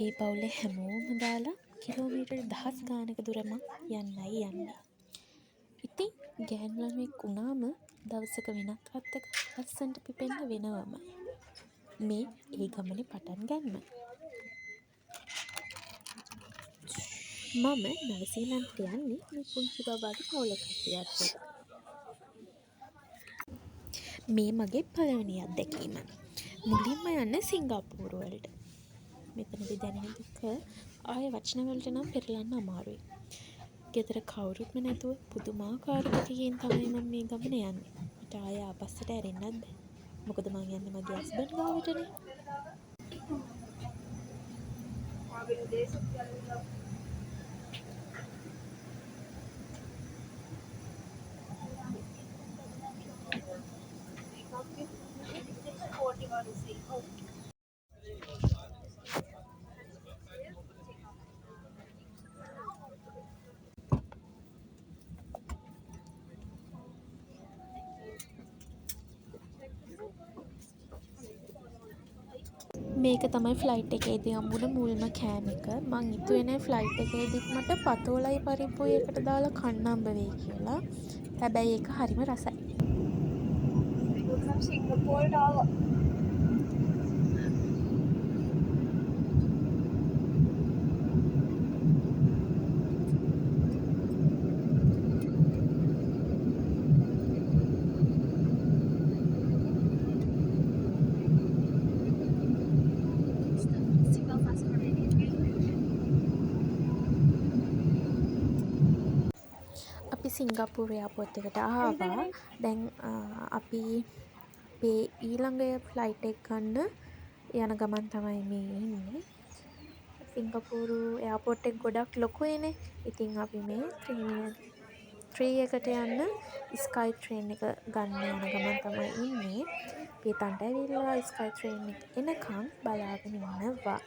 මගේ පවුලේ හැමෝම දාලා කිලෝමීටර් 1000 ගානක දුර මං යන්නයි යන්නේ. ඉතින් ගෑනු ළමයෙක් වුණාම දවසක වෙනත් වත්තක ලස්සනට පිපෙන්න වෙනවමයි. මේ ඒ ගමනේ පටන් ගන්න. මම නවසීලන්තයට යන්නේ මේ පුංචි බබාගේ පවුලේ කට්ටියත් එක්ක. මේ මගේ පළවෙනි අත්දැකීම. මුලින්ම යන්නේ සිංගප්පූරු වලට. මෙතනදී දැනෙන දුක ආයේ වචන වලට නම් පෙරලන්න අමාරුයි. ගෙදර කවුරුත්ම නැතුව පුදුමාකාර දුකකින් තමයි මම මේ ගමන යන්නේ. මට ආයේ ආපස්සට ඇරෙන්නත් බෑ. මොකද මං යන්නේ මගේ හස්බන්ඩ් ගාවටනේ. මේක තමයි ෆ්ලයිට් එකේදී හම්බුන මුල්ම කෑම එක. මං හිතුවේ නෑ ෆ්ලයිට් එකේදීත් මට පතෝලයි පරිප්පුයි එකට දාලා කන්න හම්බ වෙයි කියලා. හැබැයි ඒක හරිම රසයි. සිංගප්පූරුවට ආවා. අපි සිංගප්පූරු එයාපෝට් එකට ආවා. දැන් අපි අපේ ඊළඟ ෆ්ලයිට් එක ගන්න යන ගමන් තමයි මේ ඉන්නේ. සිංගප්පූරු එයාපෝට් එක ගොඩක් ලොකුයිනේ. ඉතින් අපි මේ ට්‍රේන් 3 එකට යන්න ස්කයි ට්‍රේන් එක ගන්න යන ගමන් තමයි ඉන්නේ. අපි එතනට ඇවිල්ලා ස්කයි ට්‍රේන් එක එනකම් බලාගෙන ඉන්නවා.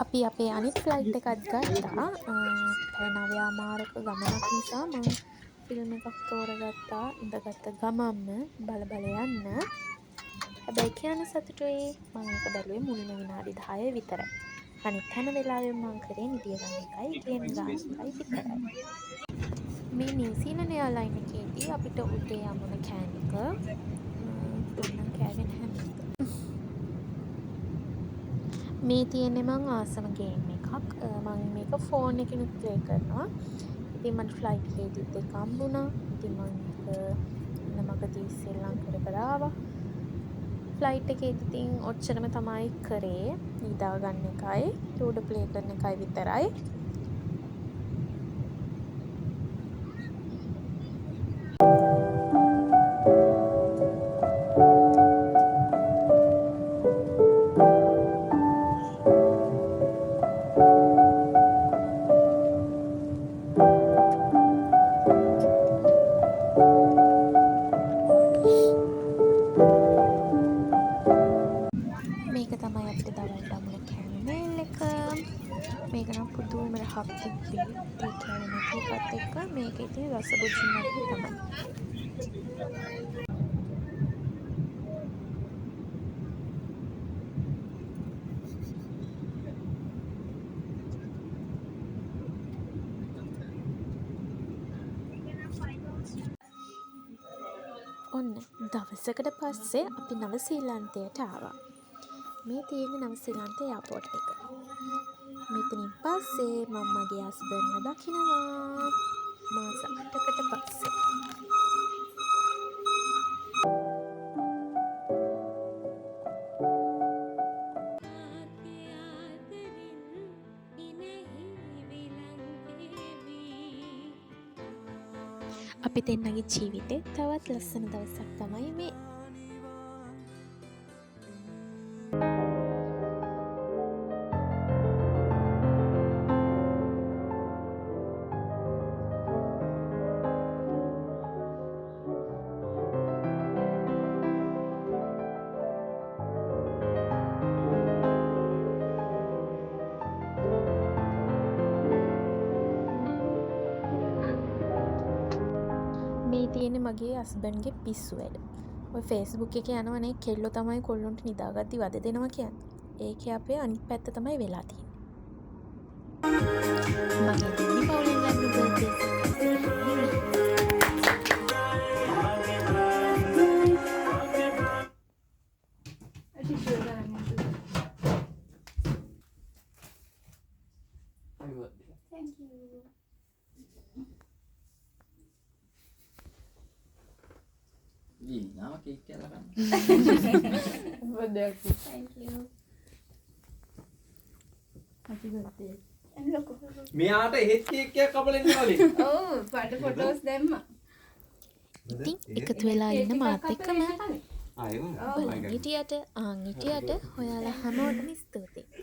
අපි අපේ අනිත් ෆ්ලයිට් එකත් ගත්තා. පැය 9:00ක ගමනක් නිසා මම ෆිල්ම් එකක් තෝරගත්තා. ඉඳගත්ත ගමන්ම බල යන්න. හැබැයි කියන්න සතුටුයි මම ඒක බැලුවේ මුලින්ම විනාඩි 10 විතරයි. අනිත් හැම වෙලාවෙම මං කරේ නිදිය ගන්න එකයි, ගේම් ගන්න එකයි විතරයි. මේ නිව්සීලන්ත එයාර්ලයින් එකේදී අපිට උදේ යමුන කෑම එක දුන්නා කෑගෙන හැම මේ තියෙන්නේ මං ආසම ගේම් එකක්. මං මේක ෆෝන් එකකිනුත් ප්ලේ කරනවා. ඉතින් මට ෆ්ලයිට් එකේදීත් ඒක හම්බුණා. ඉතින් මං ඒක මගදී ශ්‍රී ලංකාවට ආවා. ෆ්ලයිට් එකේදී ඉතින් ඔච්චරම තමයි කරේ. නිදා ගන්න එකයි, ලූඩෝ ප්ලේ කරන එකයි විතරයි. මේක තමයි අපිට දවල්ට හම්බුන කෑම එක. මේක නම් පුදුම රහක් තිබ්බේ. ඒ කෑම එකත් එක්ක මේක ඉතින් රස බුජින් වගේ තමයි. ඔන්න දවසකට පස්සේ අපි නවසීලන්තයට ආවා. මේ තියෙන නවසීලන්ත එයාපෝට් එක. මෙතනින් පස්සේ මම මගේ හස්බන්ඩ්ව දකිනවා. මාස 8කට පස්සේ. අපි දෙන්නගේ ජීවිතේ තවත් ලස්සන දවසක් තමයි මේ. මේ තියෙන මගේ හස්බන්ඩ්ගේ පිස්සු වැඩ. ඔය ෆේස්බුක් එකේ යනවනේ කෙල්ලෝ තමයි කොල්ලොන්ට නිදාගද්දි වද දෙනවා කියන්නේ. ඒකේ අපේ අනිත් පැත්ත තමයි වෙලා තියෙන්නේ. මගේ දෙන්නේ පවුලෙන් ලැබුණු birthday Thank you. Now cake කියලා ගන්න. Thank you. happy birthday. මෙයාට එහෙත් කේක් එකක් කපලා ඉන්න වගේ. ඔව් පඩ ෆොටෝස් දැම්මා. ඉතින් එකතු වෙලා ඉන්න මාත් එක්කම ආයෙම බලන් හිටියට හොයාලා හැමෝටම ස්තුතියි.